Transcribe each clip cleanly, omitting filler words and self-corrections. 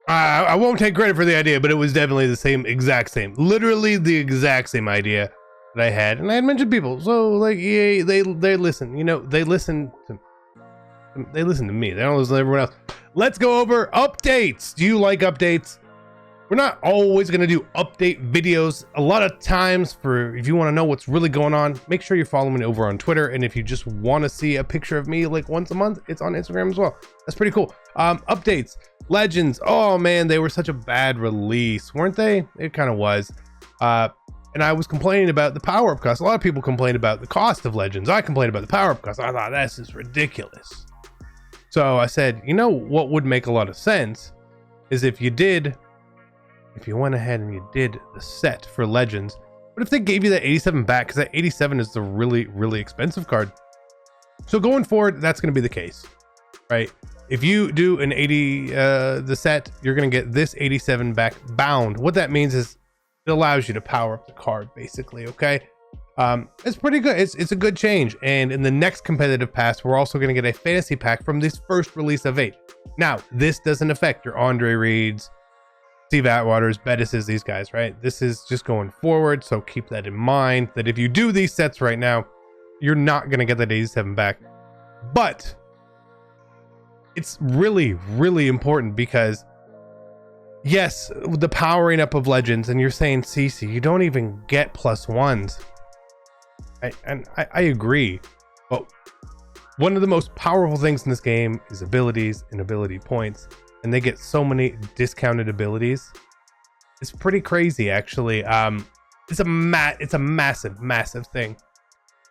I won't take credit for the idea, but it was definitely the exact same, literally the exact same idea that I had, and I had mentioned people. So like EA, they listen, you know, they listen to me. They don't listen to everyone else. Let's go over updates. Do you like updates? We're not always going to do update videos. A lot of times, if you want to know what's really going on, make sure you're following me over on Twitter. And if you just want to see a picture of me like once a month, it's on Instagram as well. That's pretty cool. Updates, Legends. Oh man, they were such a bad release, weren't they? It kind of was. And I was complaining about the power-up cost. A lot of people complain about the cost of Legends. I complained about the power-up cost. I thought, this is ridiculous. So I said, you know what would make a lot of sense is if you went ahead and you did the set for Legends, but if they gave you that 87 back, because that 87 is the really, really expensive card. So going forward, that's going to be the case, right? If you do an 80, the set, you're going to get this 87 back bound. What that means is it allows you to power up the card, basically, okay? It's pretty good. It's a good change. And in the next competitive pass, we're also going to get a fantasy pack from this first release of 8. Now, this doesn't affect your Andre Reeds, Steve Atwaters, Bettises, these guys, right? This is just going forward, so keep that in mind, that if you do these sets right now, you're not going to get that 87 back. But it's really, really important because, yes, the powering up of Legends, and you're saying, CC, you don't even get +1s. I agree, but one of the most powerful things in this game is abilities and ability points, and they get so many discounted abilities. It's pretty crazy, actually. It's a massive thing.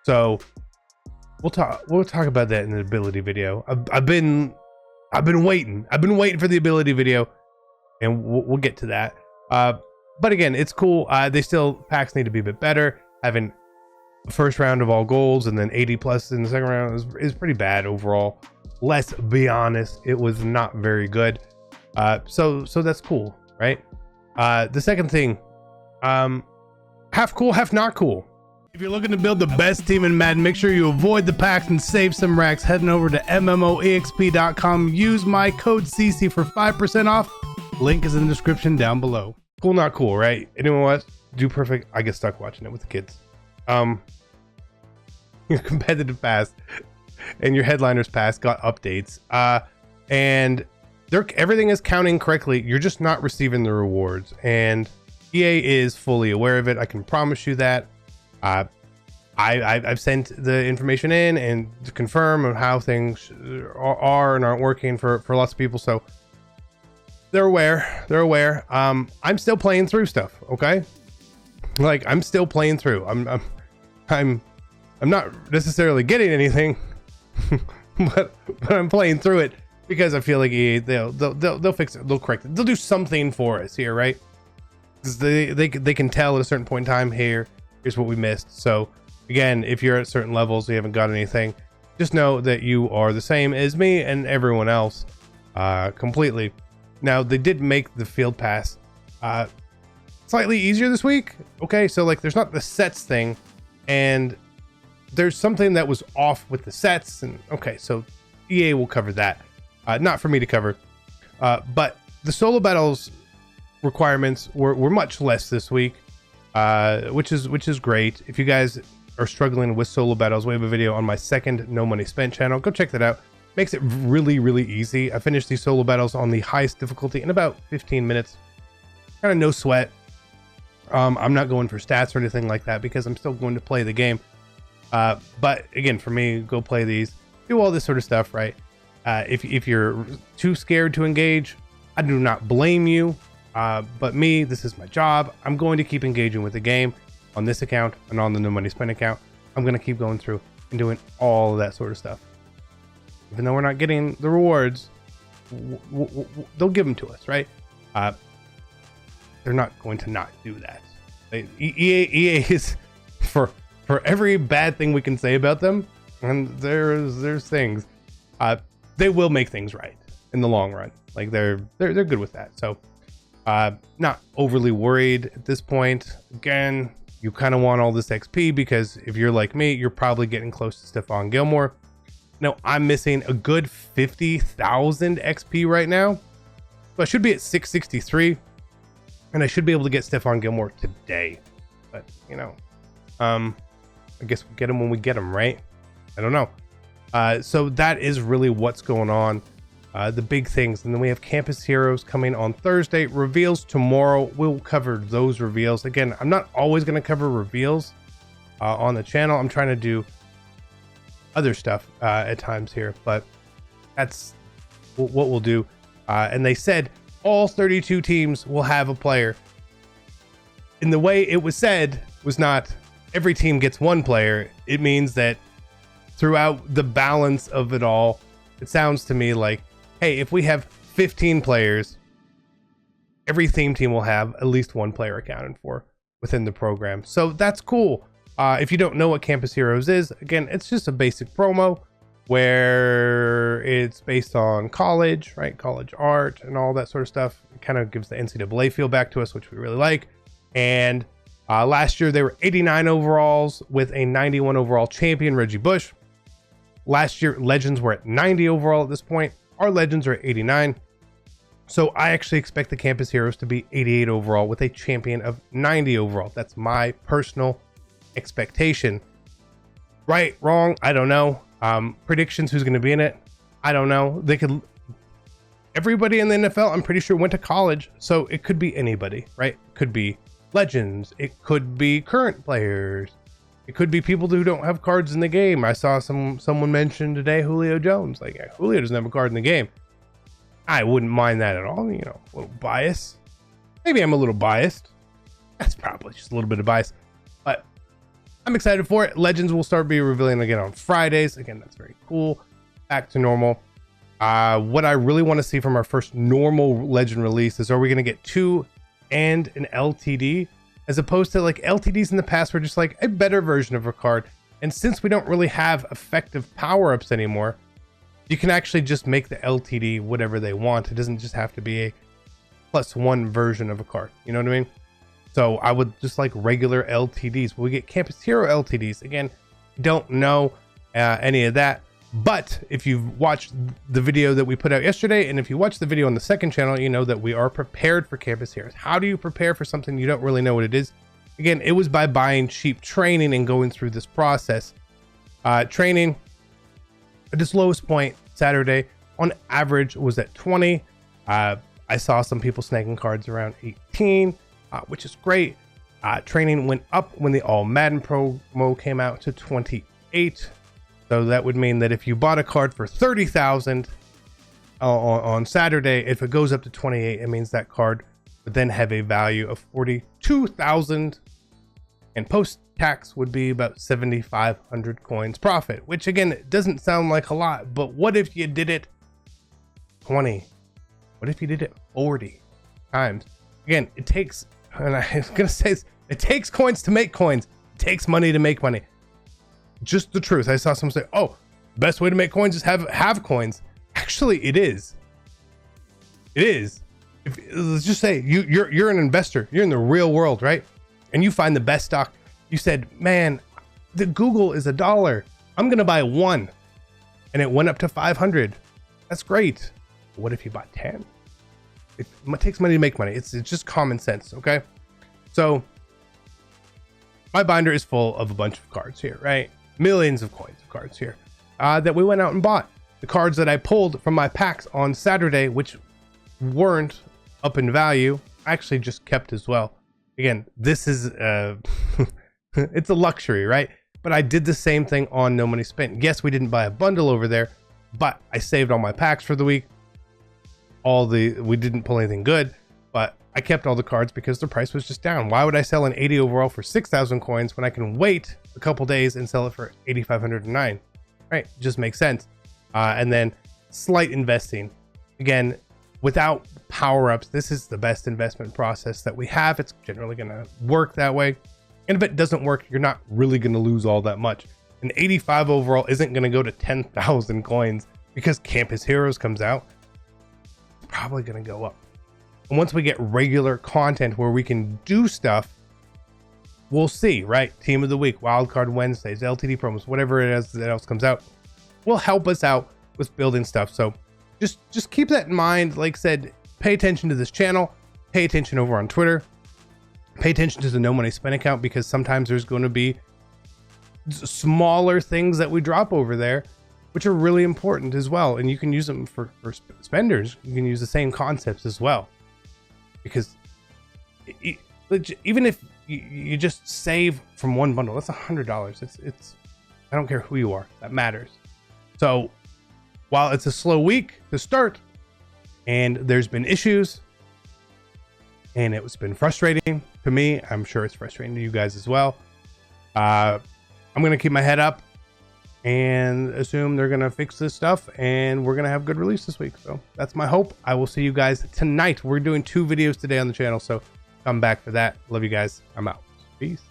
So we'll talk about that in the ability video. I've been waiting for the ability video, and we'll get to that. But again, it's cool. Packs need to be a bit better. Having first round of all goals and then 80 plus in the second round is pretty bad overall. Let's be honest, it was not very good. So that's cool, right? The second thing, half cool, half not cool. If you're looking to build the best team in Madden, make sure you avoid the packs and save some racks. Heading over to MMOEXP.com, use my code CC for 5% off. Link is in the description down below. Cool, not cool, right? Anyone watch Do Perfect? I get stuck watching it with the kids. Your competitive pass and your headliners pass got updates, and everything is counting correctly. You're just not receiving the rewards, and EA is fully aware of it. I can promise you that. I've sent the information in and to confirm of how things are and aren't working for lots of people, so they're aware. I'm still playing through stuff, okay? Like, I'm still playing through. I'm not necessarily getting anything, but I'm playing through it because I feel like EA, they'll fix it, they'll correct it, they'll do something for us here, right? Because they can tell at a certain point in time, here's what we missed. So again, if you're at certain levels, you haven't got anything, just know that you are the same as me and everyone else, completely. Now, they did make the field pass slightly easier this week. Okay, so like there's not the sets thing, and there's something that was off with the sets, and okay, so EA will cover that. Not for me to cover, but the solo battles requirements were much less this week, which is great. If you guys are struggling with solo battles, we have a video on my second No Money Spent channel. Go check that out. Makes it really, really easy. I finished these solo battles on the highest difficulty in about 15 minutes. Kind of no sweat. I'm not going for stats or anything like that because I'm still going to play the game. But again, for me, go play these, do all this sort of stuff, right? If you're too scared to engage, I do not blame you. But me, this is my job. I'm going to keep engaging with the game on this account and on the No Money Spent account. I'm going to keep going through and doing all of that sort of stuff. Even though we're not getting the rewards, they'll give them to us, right? They're not going to not do that. EA is for every bad thing we can say about them, and there's things, they will make things right in the long run. Like they're good with that. So not overly worried at this point. Again, you kind of want all this XP because if you're like me, you're probably getting close to Stephon Gilmore. Now I'm missing a good 50,000 XP right now. So I should be at 663, and I should be able to get Stephon Gilmore today. But, you know, I guess we'll get him when we get him, right? I don't know. So that is really what's going on. The big things. And then we have Campus Heroes coming on Thursday. Reveals tomorrow. We'll cover those reveals. Again, I'm not always going to cover reveals on the channel. I'm trying to do other stuff at times here, but that's what we'll do. And they said all 32 teams will have a player. And the way it was said was not every team gets one player. It means that throughout the balance of it all, it sounds to me like, hey, if we have 15 players, every theme team will have at least one player accounted for within the program. So that's cool. If you don't know what Campus Heroes is, again, it's just a basic promo where it's based on college, right? College art and all that sort of stuff. It kind of gives the NCAA feel back to us, which we really like. And last year they were 89 overalls with a 91 overall champion, Reggie Bush. Last year, Legends were at 90 overall at this point. Our Legends are at 89. So I actually expect the Campus Heroes to be 88 overall with a champion of 90 overall. That's my personal expectation. Right, wrong, I don't know. Predictions, who's going to be in it, I don't know. They could, everybody in the NFL, I'm pretty sure went to college, so it could be anybody, right? It could be Legends, it could be current players, it could be people who don't have cards in the game. I saw someone mention today Julio Jones. Like, Julio doesn't have a card in the game. I wouldn't mind that at all. You know, a little bias. Maybe I'm a little biased. That's probably just a little bit of bias, but I'm excited for it. Legends will start being revealing again on Fridays. Again, that's very cool. Back to normal. What I really want to see from our first normal Legend release is, are we going to get 2 and an LTD, as opposed to like LTDs in the past were just like a better version of a card. And since we don't really have effective power-ups anymore, you can actually just make the LTD whatever they want. It doesn't just have to be a +1 version of a card. You know what I mean? So I would just like regular LTDs. Will we get Campus Hero LTDs? Again, don't know any of that. But if you've watched the video that we put out yesterday, and if you watched the video on the second channel, you know that we are prepared for Campus Heroes. How do you prepare for something you don't really know what it is? Again, it was by buying cheap training and going through this process. Training at its lowest point Saturday on average was at 20. I saw some people snagging cards around 18, which is great. Training went up when the all Madden promo came out to 28. So that would mean that if you bought a card for 30,000 on Saturday, if it goes up to 28, it means that card would then have a value of 42,000, and post-tax would be about 7,500 coins profit, which again, it doesn't sound like a lot, but what if you did it 20? What if you did it 40 times? Again, it takes, and I was gonna say this, it takes coins to make coins. It takes money to make money. Just the truth. I saw someone say, oh, best way to make coins is have coins. Actually, it is. It is. Let's just say you're an investor. You're in the real world, right? And you find the best stock. You said, man, the Google is $1. I'm gonna buy 1, and it went up to 500. That's great. But what if you bought 10? It takes money to make money. It's just common sense. Okay. So my binder is full of a bunch of cards here, right? Millions of coins of cards here that we went out and bought. The cards that I pulled from my packs on Saturday, which weren't up in value, I actually just kept as well. Again, this is it's a luxury, right? But I did the same thing on No Money Spent. Yes, we didn't buy a bundle over there, but I saved all my packs for the week. We didn't pull anything good, but I kept all the cards because the price was just down. Why would I sell an 80 overall for 6,000 coins when I can wait a couple days and sell it for 8,509? Right, just makes sense. And then slight investing. Again, without power-ups, this is the best investment process that we have. It's generally going to work that way. And if it doesn't work, you're not really going to lose all that much. An 85 overall isn't going to go to 10,000 coins because Campus Heroes comes out. It's probably going to go up. And once we get regular content where we can do stuff, we'll see, right? Team of the week, wildcard Wednesdays, LTD promos, whatever it is that else comes out, will help us out with building stuff. So just keep that in mind. Like I said, pay attention to this channel, pay attention over on Twitter, pay attention to the No Money Spend account, because sometimes there's going to be smaller things that we drop over there, which are really important as well. And you can use them for spenders. You can use the same concepts as well, because even if you just save from one bundle, that's $100. It's I don't care who you are, that matters. So while it's a slow week to start and there's been issues and it's been frustrating to me, I'm sure it's frustrating to you guys as well. I'm going to keep my head up and assume they're going to fix this stuff and we're going to have good release this week. So that's my hope. I will see you guys tonight. We're doing 2 videos today on the channel, so come back for that. Love you guys. I'm out. Peace.